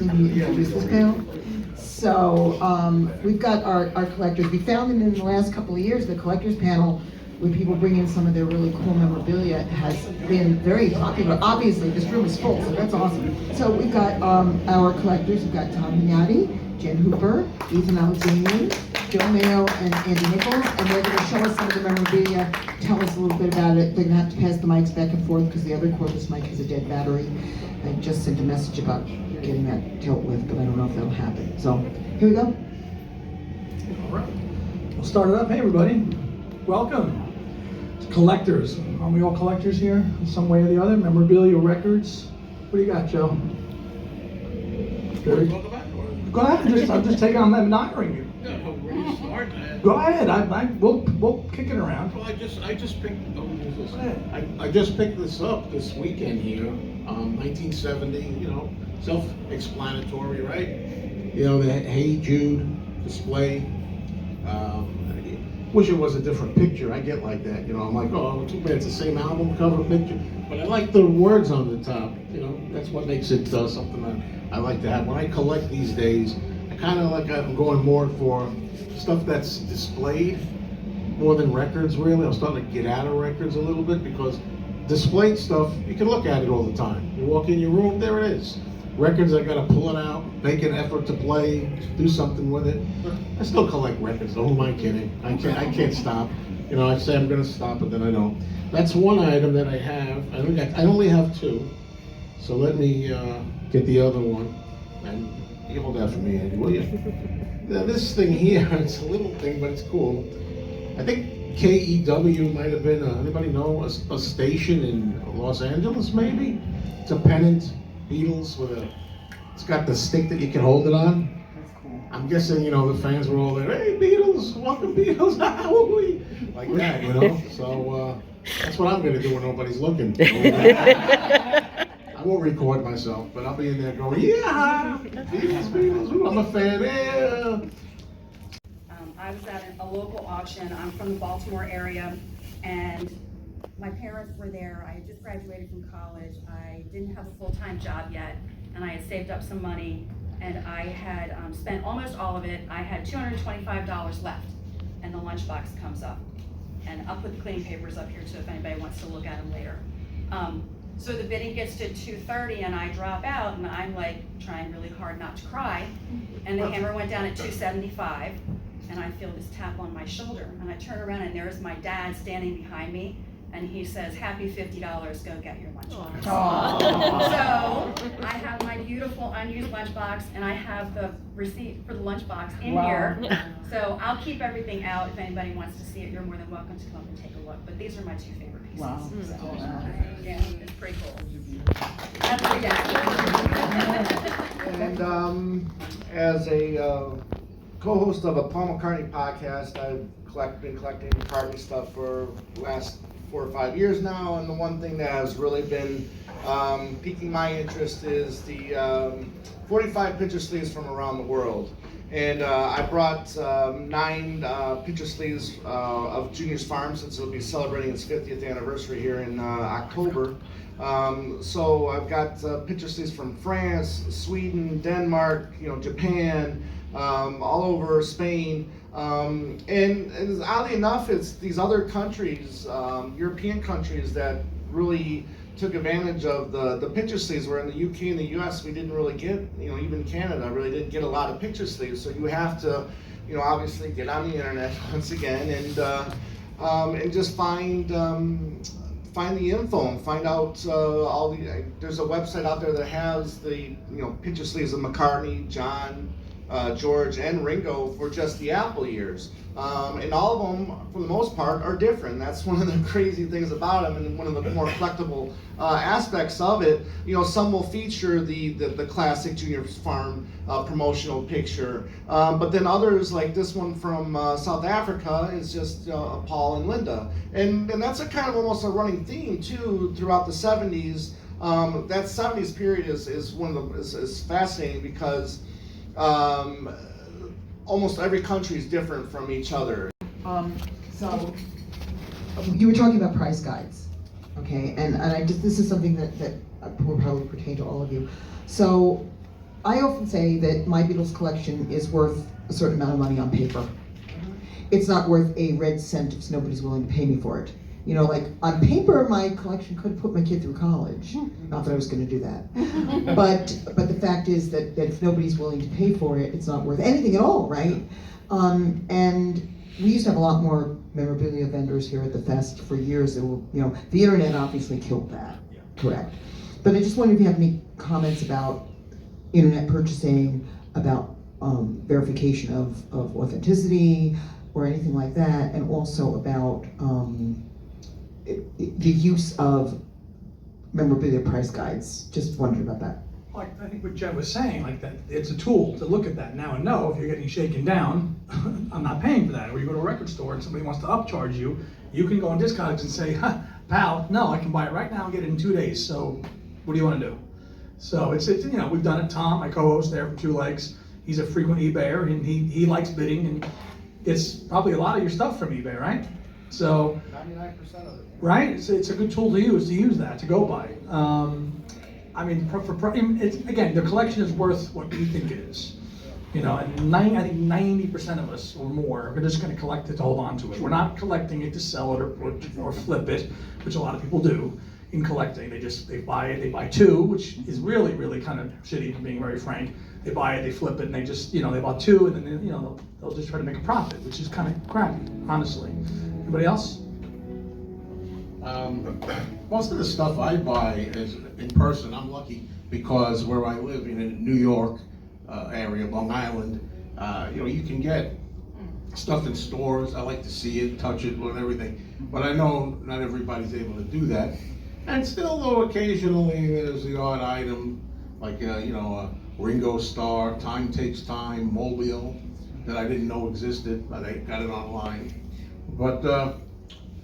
person who introduced this panel. So we've got our collectors. We found that in the last couple of years, the collectors panel, when people bring in some of their really cool memorabilia, has been very popular. Obviously, this room is full, so that's awesome. So we've got our collectors. We've got Tom Mignati, Jen Hooper, Ethan Alexanian, Joe Mayo, and Andy Nichols, and they're going to show us some of the memorabilia, tell us a little bit about it. They're going to have to pass the mics back and forth because the other Corpus mic has a dead battery. I just sent a message about getting that dealt with, but I don't know if that'll happen. So here we go. All right, we'll start it up. Hey everybody, welcome. Collectors. Aren't we all collectors here in some way or the other? Memorabilia, records. What do you got, Joe? Go ahead. I'm just taking on them and honoring you. Yeah, but where do you start, man? Go ahead. We'll kick it around. Well, I just picked. Oh, who's this? I just picked this up this weekend here. 1970. You know, self-explanatory, right? You know, the Hey Jude display. Wish it was a different picture. I get like that, you know. I'm like, oh, too bad it's the same album cover picture. But I like the words on the top. You know, that's what makes it something that I like to have. When I collect these days, I kind of like I'm going more for stuff that's displayed more than records. Really, I'm starting to get out of records a little bit because displayed stuff you can look at it all the time. You walk in your room, there it is. Records, I gotta pull it out, make an effort to play, do something with it. I still collect records, though. Who am I kidding? I can't stop. You know, I say I'm gonna stop, but then I don't. That's one item that I have. I only have two. So let me get the other one. And you hold that for me, Andy, will you? Now, this thing here, it's a little thing, but it's cool. I think KEW might have been, anybody know, a station in Los Angeles, maybe? It's a pennant. Beatles with it's got the stick that you can hold it on. That's cool. I'm guessing, you know, the fans were all there, hey Beatles, welcome Beatles, like that, you know? So that's what I'm gonna do when nobody's looking. I won't record myself, but I'll be in there going, yeah, Beatles, ooh, I'm a fan, yeah. I was at a local auction. I'm from the Baltimore area, and my parents were there. I had just graduated from college. I didn't have a full-time job yet, and I had saved up some money, and I had spent almost all of it. I had $225 left, and the lunchbox comes up. And I'll put the cleaning papers up here too if anybody wants to look at them later. So the bidding gets to $230, and I drop out, and I'm like trying really hard not to cry, and the hammer went down at $275, and I feel this tap on my shoulder, and I turn around, and there's my dad standing behind me. And he says, happy $50, go get your lunchbox. So I have my beautiful unused lunchbox, and I have the receipt for the lunchbox in here. So I'll keep everything out. If anybody wants to see it, you're more than welcome to come and take a look. But these are my two favorite pieces. Wow. So, yeah, it's pretty cool. That's what we got. And as a co-host of a Paul McCartney podcast, I've been collecting McCartney stuff for the last 4 or 5 years now, and the one thing that has really been piquing my interest is the 45 picture sleeves from around the world. And I brought 9 picture sleeves of Junior's Farm, since it'll be celebrating its 50th anniversary here in October. So I've got picture sleeves from France, Sweden, Denmark, Japan, all over Spain. And oddly enough, it's these other countries, European countries, that really took advantage of the picture sleeves. Where in the UK and the US, we didn't really get, even Canada really didn't get a lot of picture sleeves. So you have to, obviously get on the internet once again and just find the info and find out all the. There's a website out there that has the picture sleeves of McCartney, John, George, and Ringo for just the Apple years. And all of them, for the most part, are different. That's one of the crazy things about them, and one of the more collectible aspects of it. Some will feature the classic Junior's Farm promotional picture, but then others, like this one from South Africa, is just Paul and Linda. And that's a kind of almost a running theme too throughout the 70s. That 70s period is fascinating because almost every country is different from each other. So you were talking about price guides, okay? And this is something that will probably pertain to all of you. So I often say that my Beatles collection is worth a certain amount of money on paper. It's not worth a red cent if nobody's willing to pay me for it. You know, like on paper, my collection could put my kid through college. Not that I was going to do that, but the fact is that if nobody's willing to pay for it, it's not worth anything at all, right? And we used to have a lot more memorabilia vendors here at the fest for years. That were, you know, the internet obviously killed that, correct? But I just wondered if you have any comments about internet purchasing, about verification of authenticity, or anything like that, and also about the use of memorabilia price guides. Just wondered about that. Like, I think what Jen was saying, like that, it's a tool to look at that now and know if you're getting shaken down, I'm not paying for that. Or you go to a record store and somebody wants to upcharge you, you can go on Discogs and say, pal, no, I can buy it right now and get it in 2 days. So what do you want to do? So it's you know, we've done it. Tom, my co-host there from Two Legs, he's a frequent eBayer, and he likes bidding and gets probably a lot of your stuff from eBay, right? So 99% of it. right? It's a good tool to use that, to go by. I mean, it's, again, the collection is worth what you think it is. You know, and I think 90% of us or more are just going to collect it to hold on to it. We're not collecting it to sell it or flip it, which a lot of people do in collecting. They buy it, they buy two, which is really, really kind of shitty, if being very frank. They buy it, they flip it, and they just, you know, they bought two, and then, you know, they'll just try to make a profit, which is kind of crappy, honestly. Anybody else? Most of the stuff I buy is in person. I'm lucky because where I live in New York area, Long Island, you know, you can get stuff in stores. I like to see it, touch it, and everything. But I know not everybody's able to do that. And still, though, occasionally there's the odd item, like, you know, a Ringo Starr, Time Takes Time, Mobile, that I didn't know existed, but I got it online. But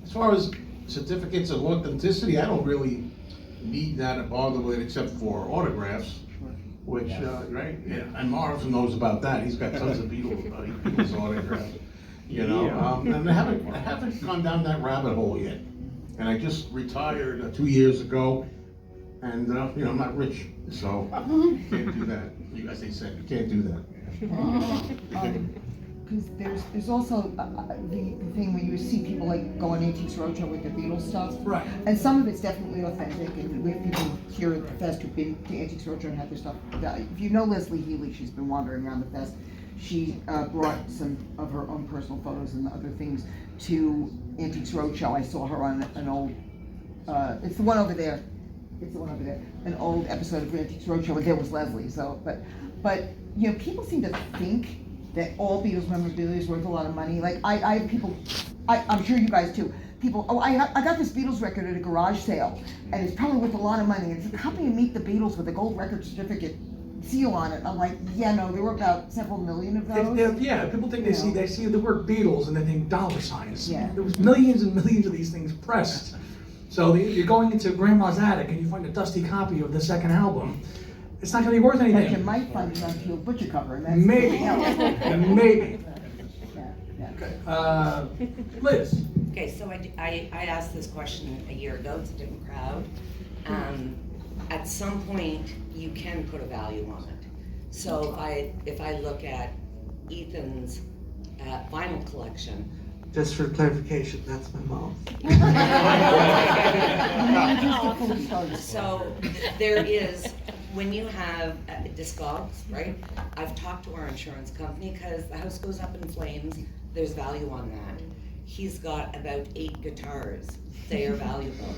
as far as certificates of authenticity, I don't really need that or bother with except for autographs, which, right? Yeah. And Marv knows about that. He's got tons of Beatles autographs, you know. And I haven't gone down that rabbit hole yet. And I just retired 2 years ago, and you know, I'm not rich, so you can't do that. As they said, you can't do that. Because there's also the thing where you see people like go on Antiques Roadshow with their Beatles stuff. Right. And some of it's definitely authentic, and we have people here at the fest who've been to Antiques Roadshow and had their stuff. If you know Leslie Healy, she's been wandering around the fest. She brought some of her own personal photos and other things to Antiques Roadshow. I saw her on an old, it's the one over there. It's the one over there. An old episode of Antiques Roadshow, and there was Leslie. So, but you know, people seem to think that all Beatles memorabilia is worth a lot of money. Like I have people, I'm sure you guys too. People, oh, I got this Beatles record at a garage sale, and it's probably worth a lot of money. It's a copy of Meet the Beatles with a gold record certificate seal on it. I'm like, yeah, no, there were about several million of those. Yeah, people think they see the word Beatles and they think dollar signs. Yeah. There was millions and millions of these things pressed. So you're going into grandma's attic and you find a dusty copy of the second album. It's not going to be worth anything. But you might find it on Field Butcher cover, and that's Maybe. Yeah. Okay. Liz. Okay, so I asked this question a year ago. It's a different crowd. At some point, you can put a value on it. So if I look at Ethan's vinyl collection. Just for clarification, that's my mom. So there is, when you have Discogs, right? I've talked to our insurance company because the house goes up in flames. There's value on that. He's got about 8 guitars. They are valuable.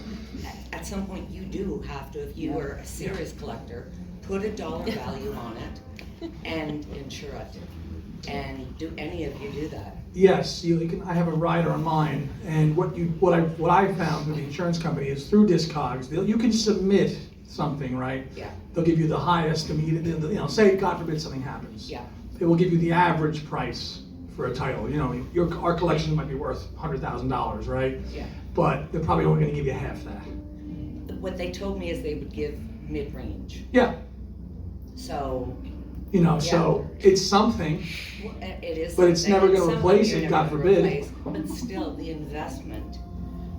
At some point, you do have to, if you were a serious collector, put a dollar value on it and insure it. And do any of you do that? Yes, you can. I have a rider on mine, and what I found with the insurance company is through Discogs, you can submit something, right? Yeah. They'll give you the highest immediate. You know, say God forbid something happens. Yeah. It will give you the average price for a title. You know, our collection might be worth $100,000, right? Yeah. But they're probably only going to give you half that. What they told me is they would give mid-range. Yeah. So. You know, so it's something. It is. But it's something, never and gonna something replace you're it, never God gonna forbid. replace. But still, the investment,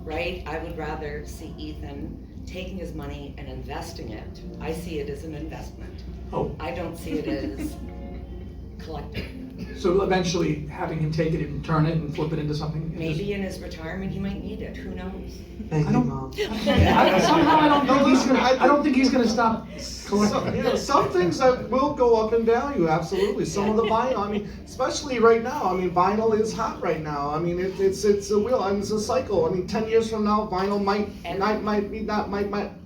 right? I would rather see Ethan taking his money and investing it. I see it as an investment. Oh, I don't see it as collecting. so eventually having him take it and turn it and flip it into something? Maybe in his retirement, he might need it, who knows? Thank I you, don't- Mom. Somehow I don't think he's gonna stop Some, collecting. some things that will go up in value, absolutely. Some of the vinyl, I mean, especially right now. I mean, vinyl is hot right now. I mean, it's a wheel and it's a cycle. I mean, 10 years from now, vinyl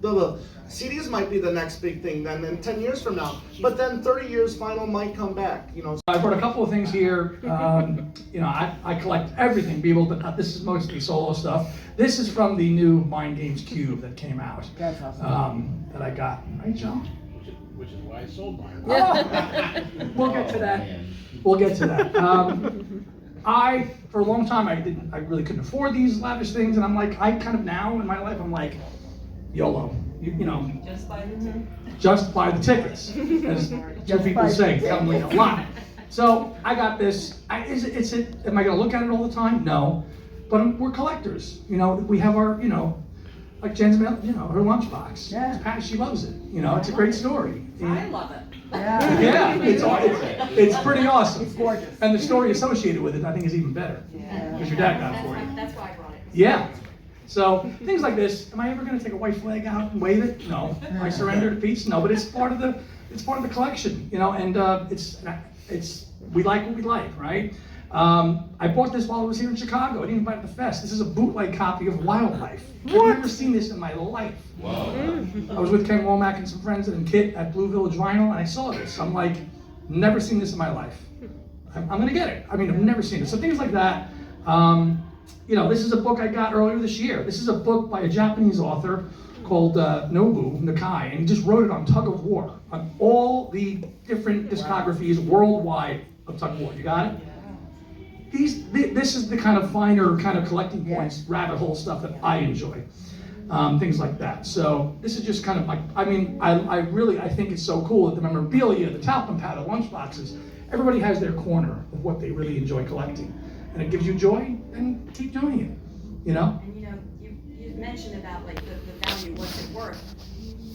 the CDs might be the next big thing. Then 10 years from now, but then 30 years, vinyl might come back. You know. I brought a couple of things here. I collect everything, Beatles, but this is mostly solo stuff. This is from the new Mind Games Cube that came out. That's awesome. That I got. Right, John? Which is why I sold mine. We'll get to that. We'll get to that. For a long time, I really couldn't afford these lavish things, and I'm like, I kind of now in my life, I'm like, YOLO. You know, Just buy the ticket. just buy the tickets, as two people say, commonly a lot. So I got this. Am I gonna look at it all the time? No, but we're collectors. You know, we have our, like Jen's, her lunchbox. Yeah. She loves it. It's a great story. I love it. Yeah. Yeah, it's pretty awesome. It's gorgeous. And the story associated with it, I think, is even better. Yeah. Because your dad got it for you. That's why I brought it. Yeah. So things like this. Am I ever going to take a white flag out and wave it? No. I surrender to peace? No. But it's part of the collection, and we like what we like, right? I bought this while I was here in Chicago. I didn't even buy it at the fest. This is a bootleg copy of Wildlife. I've never seen this in my life. I was with Ken Womack and some friends and Kit at Blue Village Vinyl, and I saw this. I'm like, never seen this in my life. I'm gonna get it. I mean, I've never seen it. So things like that. This is a book I got earlier this year. This is a book by a Japanese author called Nobu Nakai, and he just wrote it on tug of war, on all the different discographies worldwide of tug of war. You got it? This is the kind of finer kind of collecting points, rabbit hole stuff that I enjoy. Things like that. So this is just kind of I think it's so cool that the memorabilia, the talcum powder, lunchboxes, everybody has their corner of what they really enjoy collecting. And it gives you joy, and keep doing it, And you mentioned about like the value, what's it worth?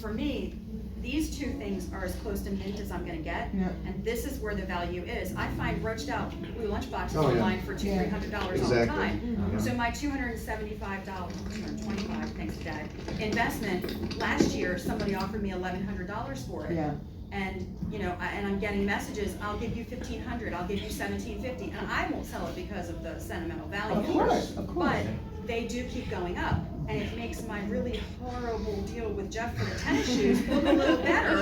For me, these two things are as close to mint as I'm gonna get, Yeah. and this is where the value is. I find roached out blue lunchboxes Oh, yeah. online for $200-300 all the Exactly. time. Yeah. So my $275, $225, thanks to Dad, investment, last year, somebody offered me $1,100 for it. Yeah. And, and I'm getting messages, I'll give you $1,500, I'll give you $1,750, and I won't sell it because of the sentimental value. Of course. But they do keep going up, and it makes my really horrible deal with Jeff for the tennis shoes look a little better,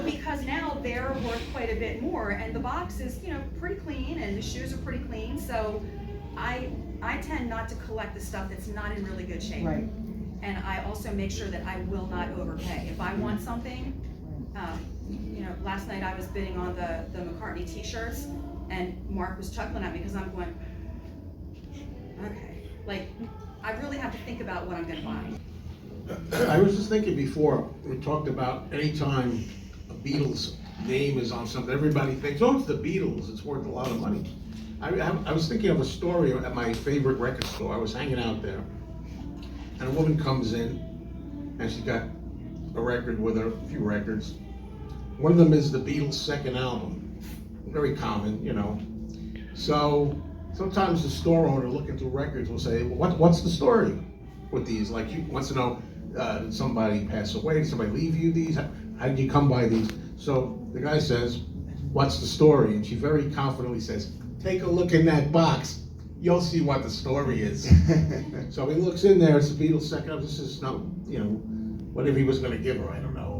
because now they're worth quite a bit more, and the box is, pretty clean, and the shoes are pretty clean, so I tend not to collect the stuff that's not in really good shape. Right. And I also make sure that I will not overpay. If I want something, last night I was bidding on the McCartney t-shirts, and Mark was chuckling at me because I'm going, okay, like, I really have to think about what I'm gonna buy. I was just thinking before, we talked about anytime a Beatles name is on something, everybody thinks, oh, it's the Beatles, it's worth a lot of money. I was thinking of a story at my favorite record store. I was hanging out there, and a woman comes in, and she's got a record with her, a few records. One of them is the Beatles' second album, very common, So sometimes the store owner looking through records will say, well, what's the story with these? Like, he wants to know, did somebody pass away? Did somebody leave you these? How did you come by these? So the guy says, what's the story? And she very confidently says, take a look in that box. You'll see what the story is. So he looks in there, it's the Beatles' second album. This is not, whatever he was going to give her, I don't know,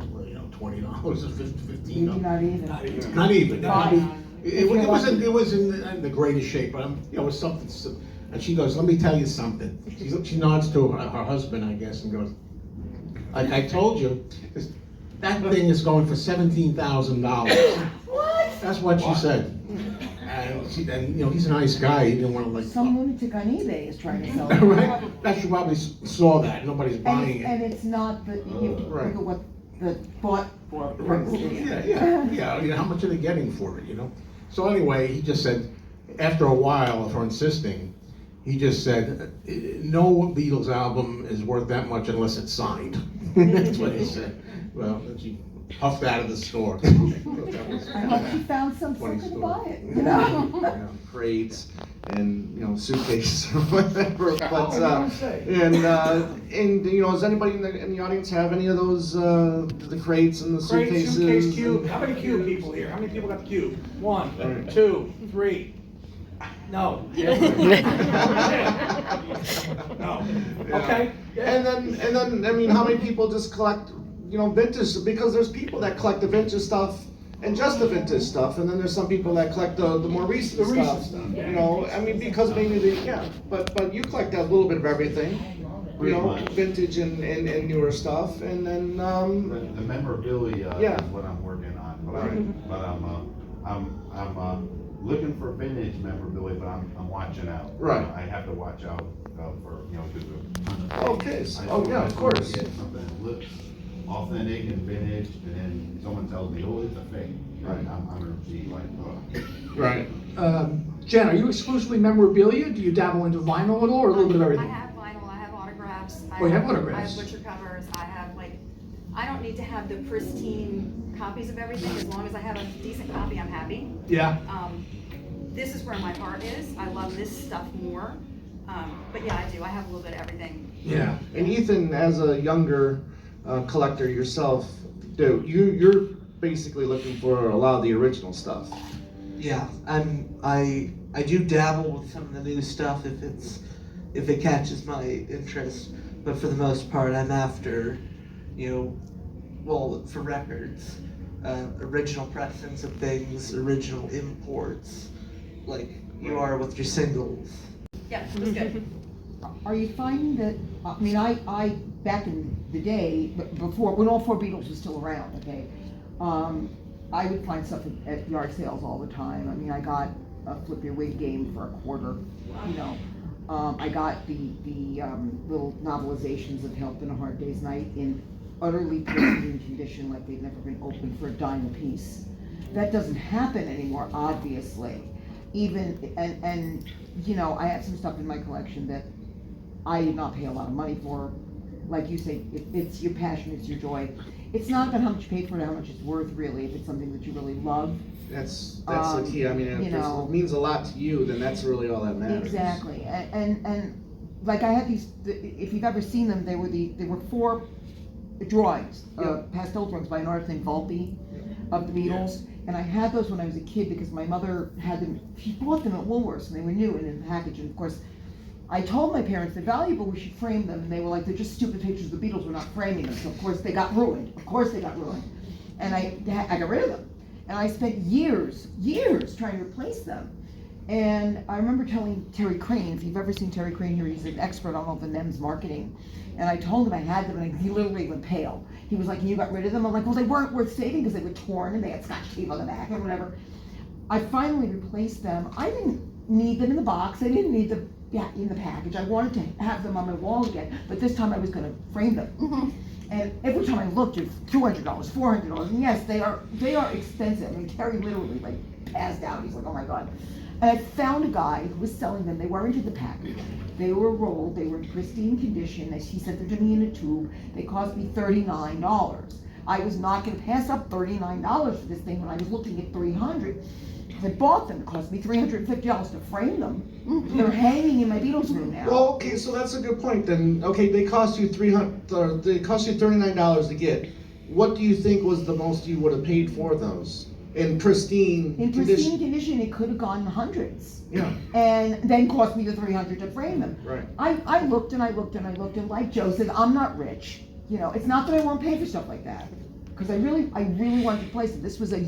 $20 or $15. Not even. Not even. Five. It was in the greatest shape, but it was something. And she goes, "Let me tell you something." She nods to her husband, I guess, and goes, "Like I told you, that thing is going for $17,000." What? That's what she said. And he's a nice guy. He didn't want to Some lunatic on eBay is trying to sell it. right? That she probably saw that. Nobody's buying And it. it's not you Right. look at what the bought for price is. Yeah. How much are they getting for it? So anyway, he just said, after a while of her insisting, he just said, no Beatles album is worth that much unless it's signed. That's what he said. Well, huffed out of the store. I hope you found some Funny something to story. buy it, you know? You know, crates and, you know, suitcases or whatever, but, and, you know, does anybody in the audience have any of those, the crates and the Great suitcases? suitcase cube. How many cube people here? How many people got the cube? 1, Right. 2, 3. No. No. Okay. And then, I mean, how many people just collect, you know, vintage, because there's people that collect the vintage stuff and just the vintage stuff, and then there's some people that collect the more recent The recent stuff. stuff, yeah. You know, I mean, because maybe but you collect a little bit of everything, you Pretty know, much. vintage and newer stuff, and then, The memorabilia Yeah. is what I'm working on, Right. but I'm looking for vintage memorabilia, but I'm watching out. Right. I have to watch out for, you know, because. Okay, oh, yeah, of course. Get something that looks authentic and vintage, and then someone tells me, oh, it's a fake. Right. I'm gonna be like, oh. Right. Jen, are you exclusively memorabilia? Do you dabble into vinyl at all, or a little bit of I everything? have vinyl, I have autographs. Oh, you have I autographs. have butcher covers, I have like, I don't need to have the pristine copies of everything, as long as I have a decent copy, I'm happy. Yeah. This is where my heart is, I love this stuff more. But yeah, I do, I have a little bit of everything. Yeah. And Ethan, as a younger collector yourself, you're basically looking for a lot of the original stuff. Yeah, I do dabble with some of the new stuff if it catches my interest, but for the most part I'm after, you know, well, for records, original pressings of things, original imports, like you are with your singles. Yeah, it was good. Are you finding that, I mean, I back in the day, before, when all 4 Beatles was still around, okay, I would find stuff at yard sales all the time. I mean, I got a Flip Your Wig game for $25, you know. I got the little novelizations of Help in a Hard Day's Night in utterly pristine condition, like they've never been opened, for $10 a piece. That doesn't happen anymore, obviously. Even, and you know, I have some stuff in my collection that I did not pay a lot of money for. Like you say, it's your passion, it's your joy. It's not about how much you paid for it, how much it's worth, really, if it's something that you really love. That's the key. I mean, if you know. it means a lot to you, then that's really all that matters. Exactly, and like I had these, if you've ever seen them, they were 4 drawings, pastel drawings by an artist named Volpe of the Beatles. And I had those when I was a kid because my mother had them, she bought them at Woolworths and they were new and in the package. And of course, I told my parents they're valuable, we should frame them. And they were like, they're just stupid pictures of the Beatles, we're not framing them. So of course they got ruined. And I got rid of them. And I spent years trying to replace them. And I remember telling Terry Crane, if you've ever seen Terry Crane here, he's an expert on all the NEMS marketing. And I told him I had them, and he literally went pale. He was like, and you got rid of them? I'm like, well, they weren't worth saving because they were torn and they had scotch tape on the back or whatever. I finally replaced them. I didn't need them in the box. I didn't need them in the package. I wanted to have them on my wall again, but this time I was going to frame them. And every time I looked, it's $200, $400. And yes, they are expensive. I mean, Terry literally like passed out. He's like, oh my God. And I found a guy who was selling them. They weren't in the package. They were rolled. They were in pristine condition. He sent them to me in a tube. They cost me $39. I was not going to pass up $39 for this thing when I was looking at $300. I bought them. It cost me $350 to frame them. They're hanging in my Beatles room now. Well, okay, so that's a good point then. Okay, they cost you $39 to get. What do you think was the most you would have paid for those? In pristine condition, it could have gone hundreds. Yeah. And then cost me the $300 to frame them. Right. I looked and I looked and I looked, and like Joe said, I'm not rich. You know, it's not that I won't pay for stuff like that. Because I really wanted to replace it. This was a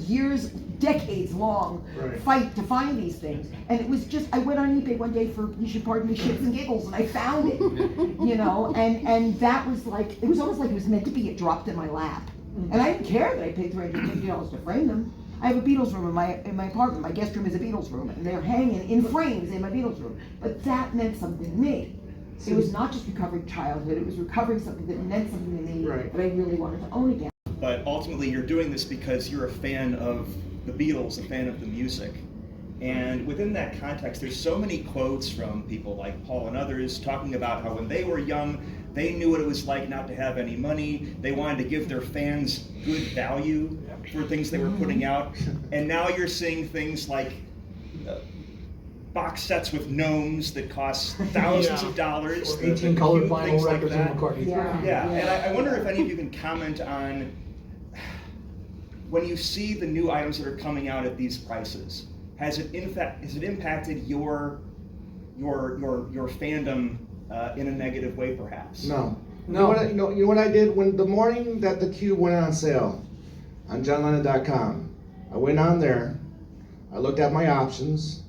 decades long fight to find these things. And it was just, I went on eBay one day for, you should pardon me, shits and giggles, and I found it. You know, and that was like, it was almost like it was meant to be, it dropped in my lap. And I didn't care that I paid $350 to frame them. I have a Beatles room in my apartment. My guest room is a Beatles room, and they're hanging in frames in my Beatles room. But that meant something to me. It was not just recovering childhood, it was recovering something that meant something to me that I really wanted to own again. But ultimately you're doing this because you're a fan of the Beatles, a fan of the music. And within that context, there's so many quotes from people like Paul and others talking about how when they were young, They knew what it was like not to have any money. They wanted to give their fans good value for things they were putting out. And now you're seeing things like box sets with gnomes that cost thousands of dollars. Or 18 colored cute things vinyl like records of that. McCartney. Yeah, and I wonder if any of you can comment on when you see the new items that are coming out at these prices. Has it impacted your fandom in a negative way, perhaps? No. No. You know what I did when the morning that the Cube went on sale on JohnLennon.com? I went on there, I looked at my options,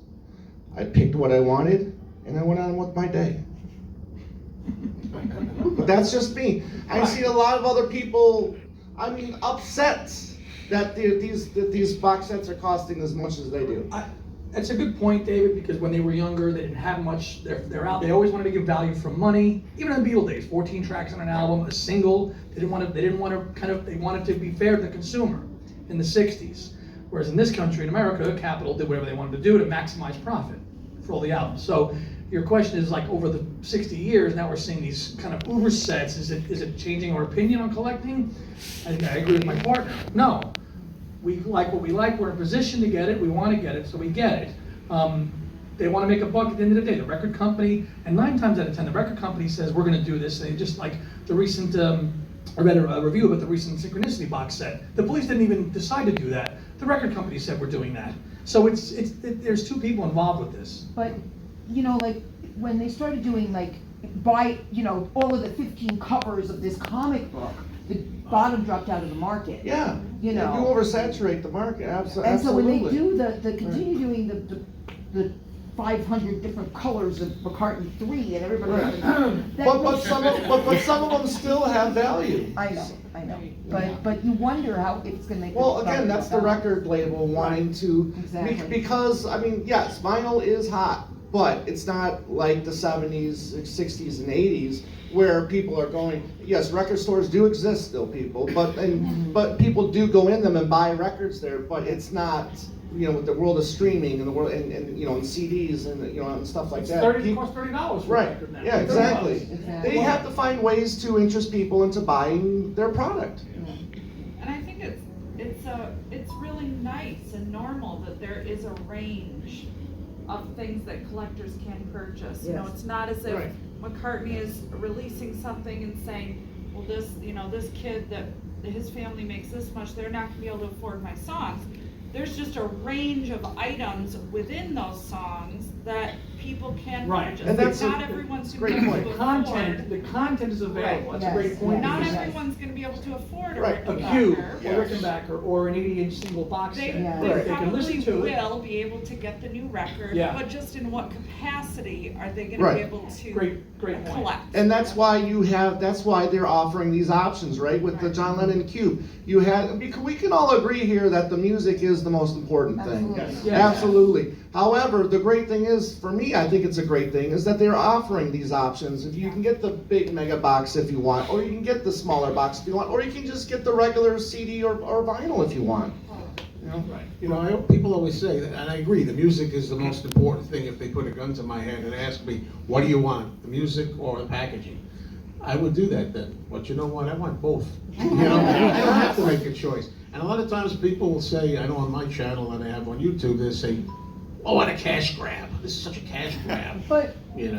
I picked what I wanted, and I went on with my day. But that's just me. I see a lot of other people, upset that these box sets are costing as much as they do. That's a good point, David, because when they were younger, they didn't have much. They're out. They always wanted to give value for money. Even in the Beatles days, 14 tracks on an album, a single. They didn't want to. They wanted to be fair to the consumer in the 60s. Whereas in this country, in America, Capitol did whatever they wanted to do to maximize profit for all the albums. So your question is like over the 60 years, now we're seeing these kind of uber sets. Is it changing our opinion on collecting? I agree with my partner. No. We like what we like, we're in a position to get it, we want to get it, so we get it. They want to make a buck at the end of the day. The record company, and 9 times out of 10, the record company says, we're going to do this. And just like the recent, I read a review about the recent Synchronicity box set. The police didn't even decide to do that. The record company said we're doing that. So there's 2 people involved with this. But, like, when they started doing, like, all of the 15 covers of this comic book, the bottom dropped out of the market. Yeah. You know. You oversaturate the market, absolutely. And so when they do continue doing the 500 different colors of McCartney 3 and everybody. Right. But some of them still have value. I know. But you wonder how it's going to make. Well, again, that's the record label wanting to. Exactly. Because yes, vinyl is hot, but it's not like the 70s, 60s, and 80s where people are going. Yes, record stores do exist still, people, but people do go in them and buy records there. But it's not, with the world of streaming and the world and CDs and and stuff like that. It costs $30 for a Right. record now. Yeah, exactly. Exactly. They have to find ways to interest people into buying their product. And I think it's really nice and normal that there is a range of things that collectors can purchase. Yes. It's not as if Right. McCartney is releasing something and saying, well, this kid that his family makes this much, they're not gonna be able to afford my songs. There's just a range of items within those songs that people can Right. purchase. And that's Not a everyone's gonna great be able point. to The content is available. Right. That's a great Yes, point. yes. Not because everyone's gonna be able to afford a Right. a Rickenbacker. Cube, Yeah. or Rickenbacker, or an 80-inch single box They, set. Yeah. they Right. They can listen probably to it. will be able to get the new record, Yeah. but just in what capacity are they gonna Right. be able to Great point. collect? And that's why they're offering these options, right? With the John Lennon Cube. Because we can all agree here that the music is the most important thing. Absolutely. Yeah. Absolutely. However, the great thing is, for me, I think it's a great thing, is that they're offering these options. If you can get the big mega box if you want, or you can get the smaller box if you want, or you can just get the regular CD or vinyl if you want. People always say that, and I agree, the music is the most important thing. If they put a gun to my head and ask me, what do you want, the music or the packaging? I would do that then, but you know what, I want both. I don't have to make a choice. And a lot of times people will say, I know on my channel that I have on YouTube, they say, oh, what a cash grab, this is such a cash grab, But and.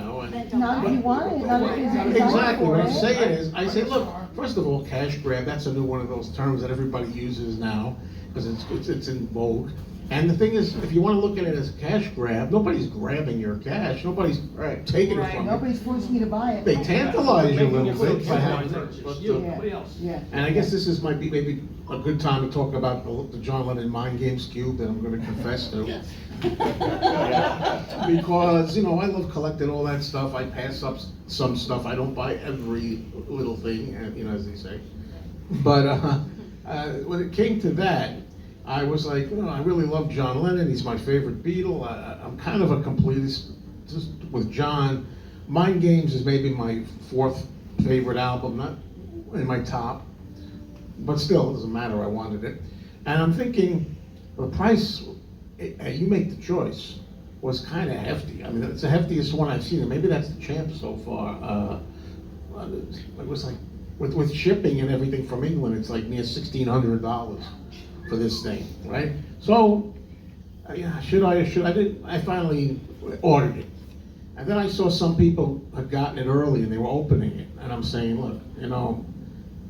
not if you want it, not if you're designed Exactly, for what I'm it. saying is, I say, look, first of all, cash grab, that's a new one of those terms that everybody uses now, because it's in vogue. And the thing is, if you want to look at it as a cash grab, nobody's grabbing your cash, nobody's taking it Right. from you. Nobody's forcing you to buy it. They tantalize you a little Making it bit by having so it, but, you, Yeah. nobody else. Yeah. and I guess this might be maybe a good time to talk about the John Lennon Mind Games Cube that I'm going to confess to. Because, I love collecting all that stuff. I pass up some stuff. I don't buy every little thing, as they say. But when it came to that, I was like, I really love John Lennon. He's my favorite Beatle. I'm kind of a completist just with John. Mind Games is maybe my 4th favorite album, not in my top, but still, it doesn't matter. I wanted it. And I'm thinking, the price, you make the choice, was kind of hefty. I mean, it's the heftiest one I've seen, and maybe that's the champ so far. it was like, with shipping and everything from England, it's like near $1,600 for this thing, right? So, yeah, I finally ordered it. And then I saw some people had gotten it early and they were opening it. And I'm saying, look, no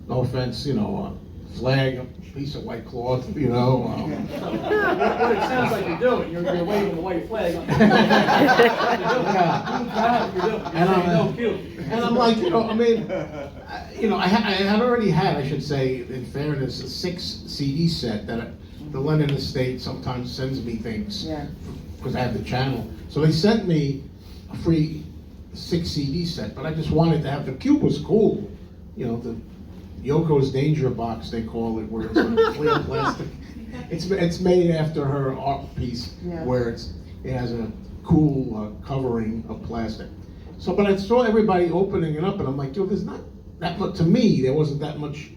offense, a flag, a piece of white cloth, What it sounds like you're doing, you're waving the white flag. And I'm like, I had already had, I should say, in fairness, a 6 CD set that the London Estate sometimes sends me things. Because I have the channel. So they sent me a free 6 CD set, but I just wanted to have, the cube was cool. The Yoko's Danger Box, they call it, where it's like clear plastic. It's made after her art piece, where it has a cool covering of plastic. So, but I saw everybody opening it up, and I'm like, there's not that much, to me, there wasn't that much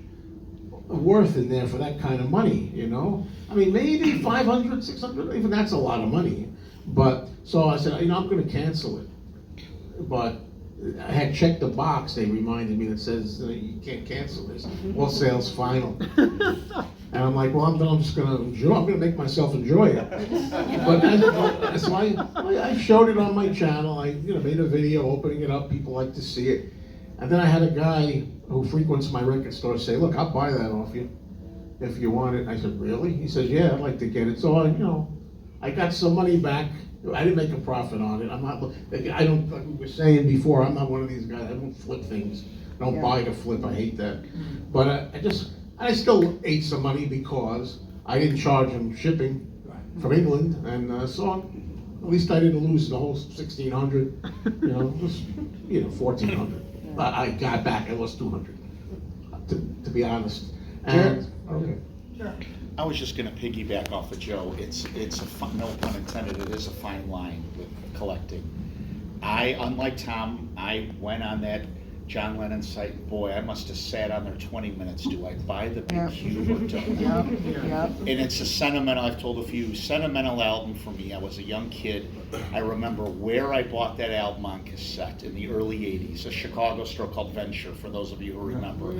worth in there for that kind of money, I mean, maybe 500, 600, even that's a lot of money. But, so I said, I'm gonna cancel it. But I had checked the box, they reminded me, that says you can't cancel this. All sales final. And I'm like, well, I'm just gonna enjoy. I'm gonna make myself enjoy it. But so I showed it on my channel. I made a video opening it up. People like to see it. And then I had a guy who frequents my record store say, look, I'll buy that off you if you want it. I said, really? He says, yeah, I'd like to get it. So I got some money back. I didn't make a profit on it. I don't, like we were saying before, I'm not one of these guys. I don't flip things. I don't buy to flip. I hate that. But I still ate some money because I didn't charge him shipping from England, and so at least I didn't lose the whole $1,600. Just 1,400. But I got back. I lost 200. To be honest. And okay. Sure. I was just gonna piggyback off of Joe. It's no pun intended, it is a fine line with collecting. Unlike Tom, I went on that John Lennon site, boy, I must have sat on there 20 minutes. Do I buy the big cube or don't? And it's a sentimental, I've told a few, sentimental album for me. I was a young kid. I remember where I bought that album on cassette in the early 80s, a Chicago store called Venture, for those of you who remember.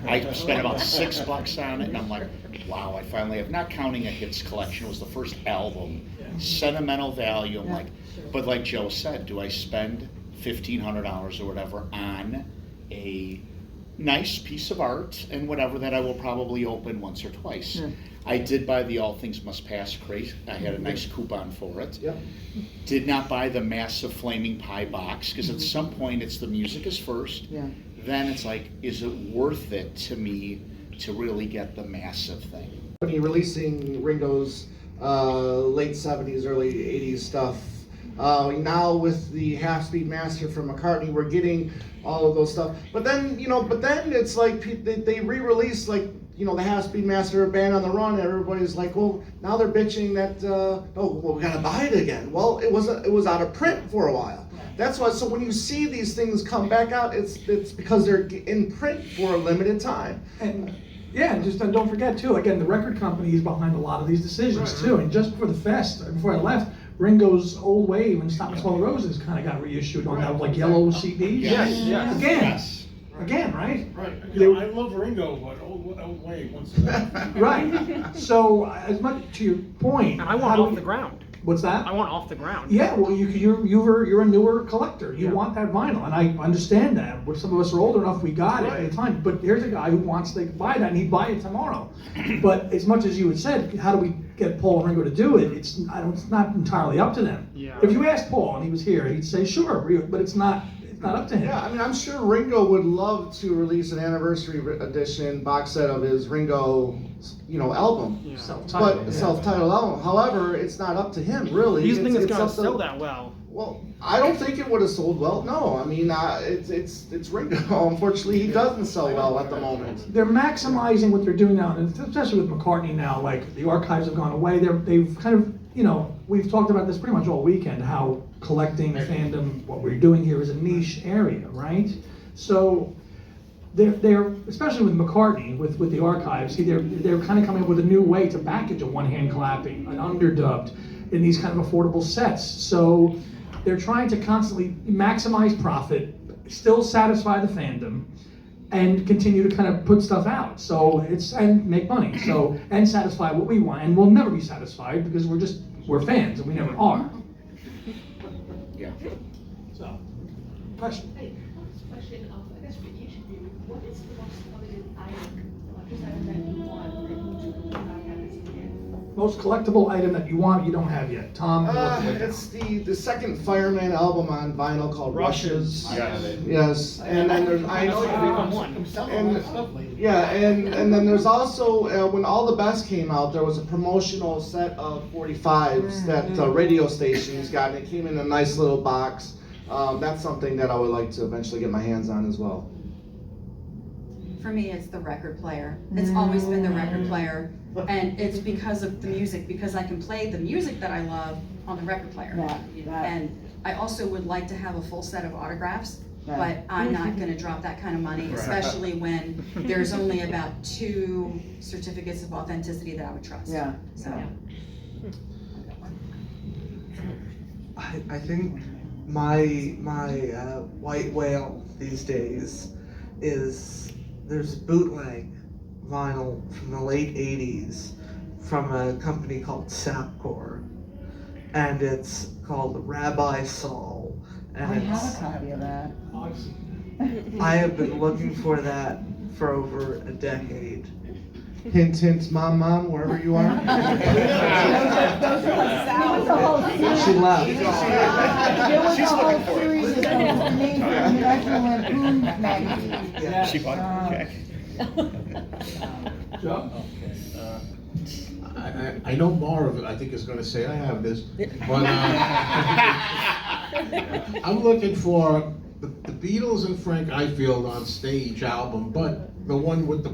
I spent about $6 on it, and I'm like, wow, I finally have, not counting a hits collection, it was the first album. Sentimental value, I'm like, but like Joe said, do I spend $1,500 or whatever on a nice piece of art and whatever that I will probably open once or twice? I did buy the All Things Must Pass crate. I had a nice coupon for it. Did not buy the massive flaming pie box, because at some point it's the music is first. Then it's like, is it worth it to me to really get the massive thing? When you're releasing Ringo's late 70s, early 80s stuff, now with the half-speed master from McCartney, we're getting all of those stuff. But then, it's like they re-release the half-speed master Band on the Run. Everybody's like, well, now they're bitching that we gotta buy it again. Well, it was out of print for a while. That's why. So when you see these things come back out, it's because they're in print for a limited time. And don't forget too. Again, the record company is behind a lot of these decisions too. And just before the fest, before I left, Ringo's Old Wave and Stop and Smell the Roses kind of got reissued on that yellow CDs. Again, right? Right. I love Ringo, but old Wave once again. Right. So as much to your point, And I want off the ground. What's that? I want off the ground. Yeah, well, you're a newer collector. You want that vinyl, and I understand that. But some of us are old enough, we got it at the time. But here's a guy who wants to buy that, and he'd buy it tomorrow. But as much as you had said, how do we get Paul and Ringo to do it? It's not entirely up to them. If you asked Paul and he was here, he'd say sure, but it's not up to him. Yeah, I mean, I'm sure Ringo would love to release an anniversary edition box set of his Ringo, album. Self-titled album. However, it's not up to him, really. Do you think it's going to sell that well? Well, I don't think it would have sold well. No, I mean, it's Ringo. Unfortunately, he doesn't sell well at the moment. They're maximizing what they're doing now, and especially with McCartney now. Like the archives have gone away. They've kind of, we've talked about this pretty much all weekend. How collecting fandom, what we're doing here, is a niche area, right? So they're especially with McCartney, with the archives. They're kind of coming up with a new way to package a one-hand clapping, an underdubbed, in these kind of affordable sets. So they're trying to constantly maximize profit, still satisfy the fandom and continue to kind of put stuff out. So and make money. So, and satisfy what we want. And we'll never be satisfied because we're fans and we never are. Yeah. So, question. Hey, question, I guess for each of you, what is the most coveted item, just item that you want that you do not have as a kid? Most collectible item that you want, you don't have yet. Tom? It's the second Fireman album on vinyl called Rushes. I got it. Yes, and then there's, I know I'm selling all that stuff lately. yeah, and then there's also, when All the Best came out, there was a promotional set of 45s that radio stations got, and it came in a nice little box. That's something that I would like to eventually get my hands on as well. For me, it's the record player. It's always been the record player. And it's because of the music, because I can play the music that I love on the record player. And I also would like to have a full set of autographs, but I'm not gonna drop that kind of money, especially when there's only about 2 certificates of authenticity that I would trust. Yeah. So, I think my white whale these days is there's bootleg vinyl from the late 80s from a company called Sapcore, and it's called Rabbi Saul, and I have a copy of that. I have been looking for that for over a decade. Hint, hint, mom, wherever you are. She left. There was a whole series of names from the National Lampoon magazine. Yeah. She bought Jack. Joe? I know more of it, I think is gonna say I have this, but I'm looking for the Beatles and Frank Ifield on stage album, but the one with the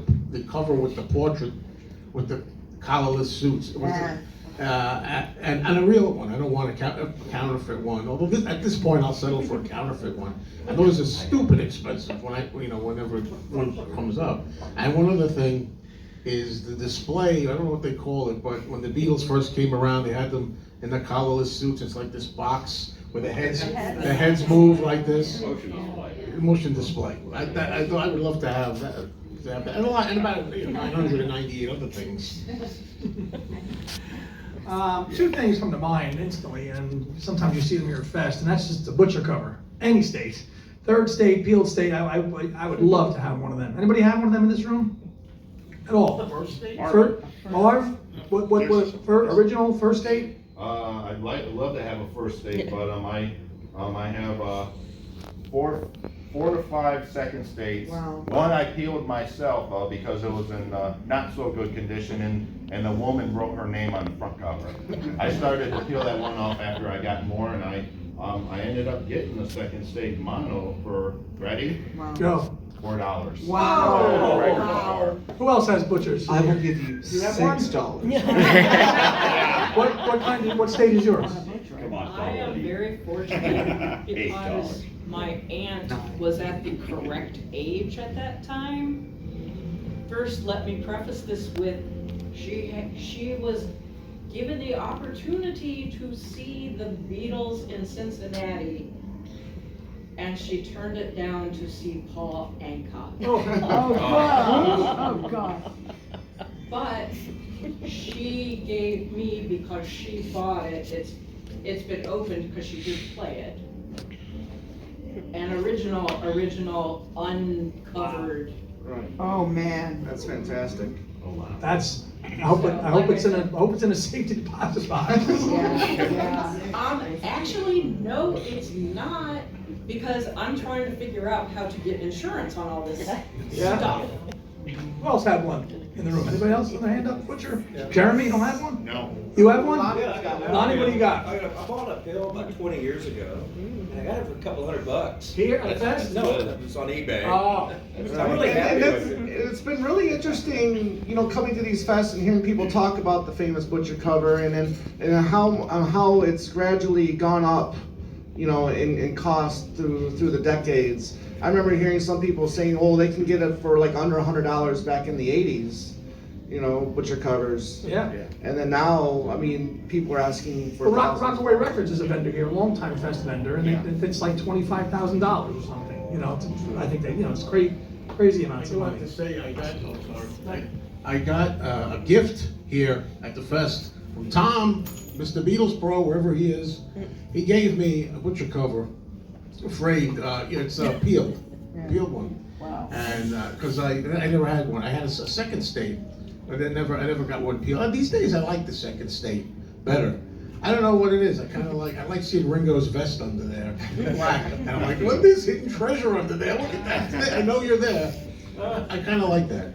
cover with the portrait, with the collarless suits. And a real one. I don't want a counterfeit one. Although at this point I'll settle for a counterfeit one. And those are stupid expensive whenever one comes up. And one other thing is the display. I don't know what they call it, but when the Beatles first came around, they had them in the collarless suits. It's like this box where the heads move like this. Motion display. I would love to have that. And about 998 other things. 2 things come to mind instantly, and sometimes you see them here at Fest, and that's just the butcher cover. Any state. 3rd state, Peeled state, I would love to have one of them. Anybody have one of them in this room? At all? First state? Marv? What was original first state? I'd love to have a first state, but I have 4 to 5 second states. Wow. One I peeled myself because it was in not so good condition, and the woman wrote her name on the front cover. I started to peel that one off after I got more, and I ended up getting the second state mono for, ready? Go. $4. Wow. Regular cover. Who else has butchers? I will give you $6. What state is yours? Come on, I am very fortunate because my aunt was at the correct age at that time. First, let me preface this with, she was given the opportunity to see the Beatles in Cincinnati, and she turned it down to see Paul Anka. Oh, God. But she gave me, because she bought it, it's been opened because she did play it. An original uncovered. Right. Oh, man. That's fantastic. Oh, wow. I hope it's in a safety deposit box. Actually, no, it's not, because I'm trying to figure out how to get insurance on all this stuff. Who else had one in the room? Anybody else with their hand up? Butcher? Jeremy, you don't have one? No. You have one? Yeah, I got one. Lonnie, what do you got? I bought a pill about 20 years ago, and I got it for a couple $100. Here at the Fest? No, it was on eBay. Oh. I'm really happy with it. It's been really interesting, coming to these fests and hearing people talk about the famous butcher cover and how it's gradually gone up, in cost through the decades. I remember hearing some people saying, "Oh, they can get it for like under $100 back in the '80s." Butcher covers. Yeah. And then now, people are asking for. Well, Rockaway Records is a vendor here, a longtime Fest vendor, and it's like $25,000 or something. You know, I think that, you know, it's crazy I amounts of do have money. to say, I got a gift here at the fest from Tom, Mr. Beatles Pro, wherever he is. He gave me a butcher cover, framed, it's peeled one. Wow. And, cause I never had one, I had a second state, but I never got one peeled. These days I like the second state better. I don't know what it is, I like seeing Ringo's vest under there, black, and I'm like, what is hidden treasure under there, look at that, I know you're there. I kinda like that.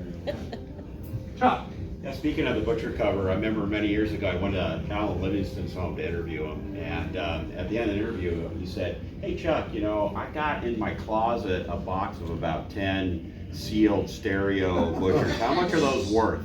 Chuck? Yeah, speaking of the butcher cover, I remember many years ago I went to Alan Livingston's home to interview him, and at the end of the interview, he said, "Hey Chuck, you know, I got in my closet a box of about 10 sealed stereo butchers. How much are those worth?"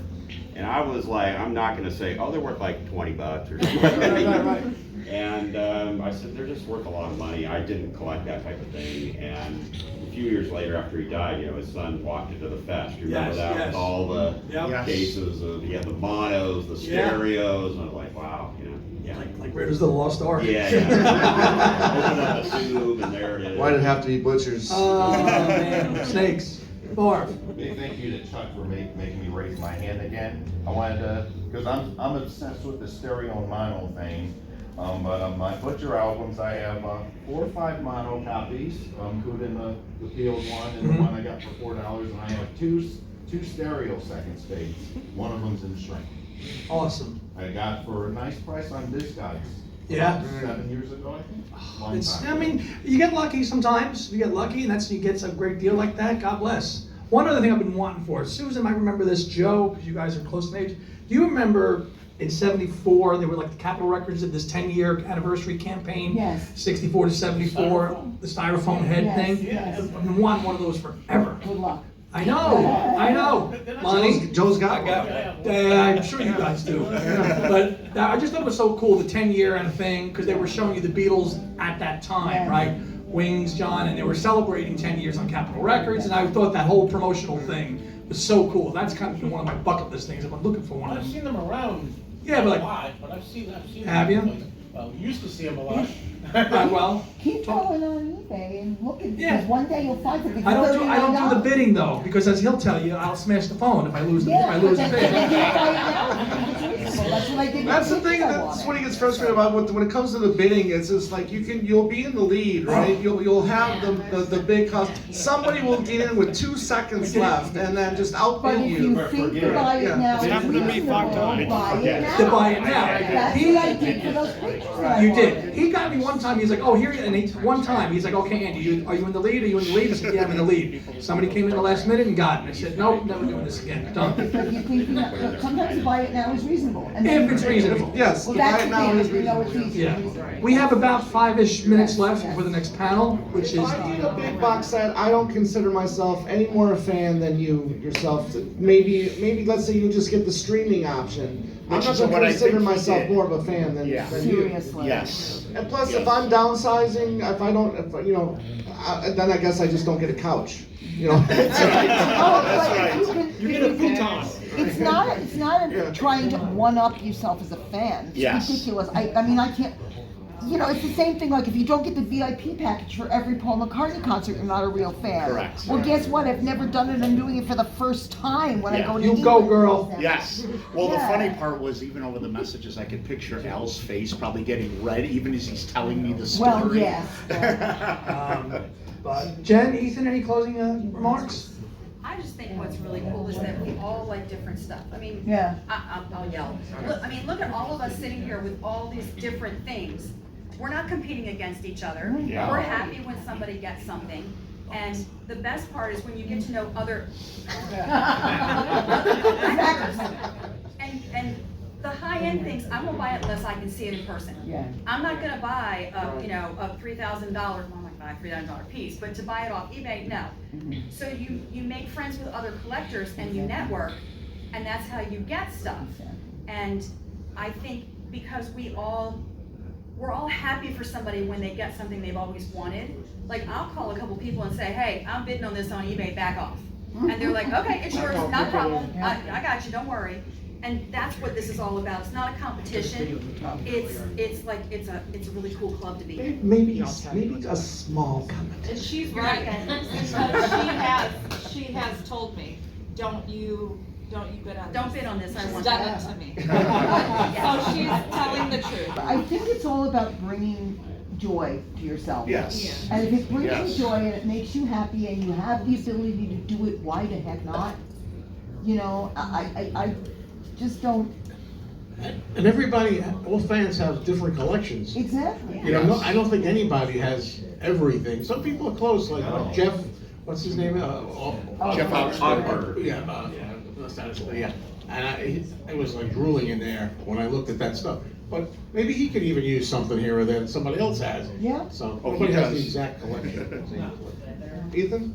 And I was like, I'm not going to say, "Oh, they're worth like $20 or something." And I said, "They're just worth a lot of money. I didn't collect that type of thing." And a few years later, after he died, you know, his son walked into the fest. You remember Yes, that yes. with all the Yep. cases of, he had the monos, the stereos, and I was like, wow, you know, yeah. Like Raiders of the Lost Ark. Yeah, yeah. Open up the tube, and there it is. Why'd it have to be butchers? Oh, man, snakes. Barb. Big thank you to Chuck for making me raise my hand again. I wanted to, because I'm obsessed with the stereo and mono thing. But on my Butcher albums, I have 4 or 5 mono copies, including the peeled one and the one I got for $4, and I have two stereo second states. One of them's in shrink. Awesome. I got for a nice price on Discogs. Yeah. 7 years ago, I think. Long It's, time I ago. mean, you get lucky sometimes. You get lucky, and you get a great deal like that. God bless. One other thing I've been wanting for, Susan might remember this, Joe, because you guys are close in age. Do you remember in '74, they were like the Capitol Records did this 10-year anniversary campaign? Yes. 64 to 74, the styrofoam head Yes, thing. yes. I've been wanting one of those forever. Good luck. I know. Money. Joe's got one. I'm sure you guys do. But I just thought it was so cool, the 10-year and thing, because they were showing you the Beatles at that time, Yeah. right? Wings, John, and they were celebrating 10 years on Capitol Records, and I thought that whole promotional thing was so cool. That's kind of been one of my bucket list things. I've been looking for one of I've them. seen them around Yeah, but a like, lot, but I've seen Have them. you? Well, we used to see them a lot. well, Keep going on eBay and look at, Yeah. because one day you'll find something. I don't do the $39. bidding though, because as he'll tell you, I'll smash the phone if I lose the Yeah, but bid. then you can't buy it now. It's reasonable. That's what I did. with That's the tickets thing, I that's wanted. what he gets frustrated about when it comes to the bidding, it's just like you'll be in the lead, right? You'll have the big cost, somebody will get in with 2 seconds left and then just But outbid if you. you think to buy it now, It's it's happened to me 5 reasonable, times. buy it now. To buy it now. That's He- what I did for those pictures that I You wanted. did. He got me one time. He's like, "Oh, here," and one time he's like, "Okay, Andy, are you in the lead? Are you in the lead?" I said, "Yeah, I'm in the lead." Somebody came in the last minute and got it. I said, "Nope, never doing this again. Done." But you think, sometimes buy it now is reasonable. And then- If it's reasonable. Yes, Well, to buy that's it the now thing, is if you know it's reasonable. reasonable. Yeah. We have about 5-ish minutes left Yes. for the next panel, which is If I need a big box set, I don't consider myself any more a fan than you yourself. Maybe let's say you just get the streaming option. I'm Which not is gonna what I consider think he myself did. more of a fan than you. Seriously. Yes. And plus, if I'm downsizing, then I guess I just don't get a couch. You know. Oh, but You get a futon. It's not trying to one-up yourself as a fan. It's Yes. ridiculous. I mean, I can't, it's the same thing, like if you don't get the VIP package for every Paul McCartney concert, you're not a real fan. Correct. Well, guess what? I've never done it. I'm doing it for the first time when I Yeah. go to You England. go, girl. Yes. Well, the Yeah. funny part was even over the messages, I could picture Al's face probably getting red even as he's telling me the story. Well, yes. But Jen, Ethan, any closing remarks? I just think what's really cool is that we all like different stuff. I mean, Yeah. I'll yell. Look at all of us sitting here with all these different things. We're not competing against each other. Yeah. We're happy when somebody gets something. And the best part is when you get to know other and the high-end things, I won't buy it unless I can see it in person. Yeah. I'm not gonna buy a $3,000, well, I'm not gonna buy a $3,000 piece, but to buy it off eBay, no. So you make friends with other collectors and you network, and that's how you get stuff. And I think because we're all happy for somebody when they get something they've always wanted. Like, I'll call a couple people and say, "Hey, I'm bidding on this on eBay, back off." And they're like, "Okay, it's yours, not a problem, I got you, don't worry." And that's what this is all about. It's not a competition. It's like, it's a really cool club to be in. Maybe a small comment. And she's You're right, not gonna- because she has told me, don't you bid on this. Don't bid on this, I She's want done that. it to me. Yeah. So she's telling the truth. I think it's all about bringing joy to yourself. Yes. And if it brings Yes. you joy and it makes you happy and you have the ability to do it, why the heck not? You know, I just don't, And everybody, all fans have different collections. exactly. You know, I don't think anybody has everything. Some people are close, like Jeff, what's his name? Jeff Ogburger. Yeah, yeah. And I was like drooling in there when I looked at that stuff. But maybe he could even use something here or there that somebody else has. Yeah. So Oh, he nobody has the does. exact collection. Ethan?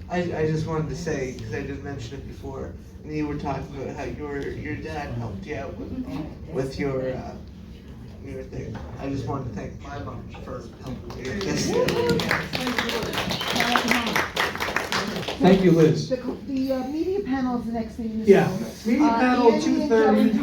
I just wanted to say, because I didn't mention it before, and you were talking about how your dad helped you out with your thing. I just wanted to thank my mom for helping me with this. Thank you, Liz. The media panel is the next thing. Yeah, media panel, Andy and 2:30. Kevin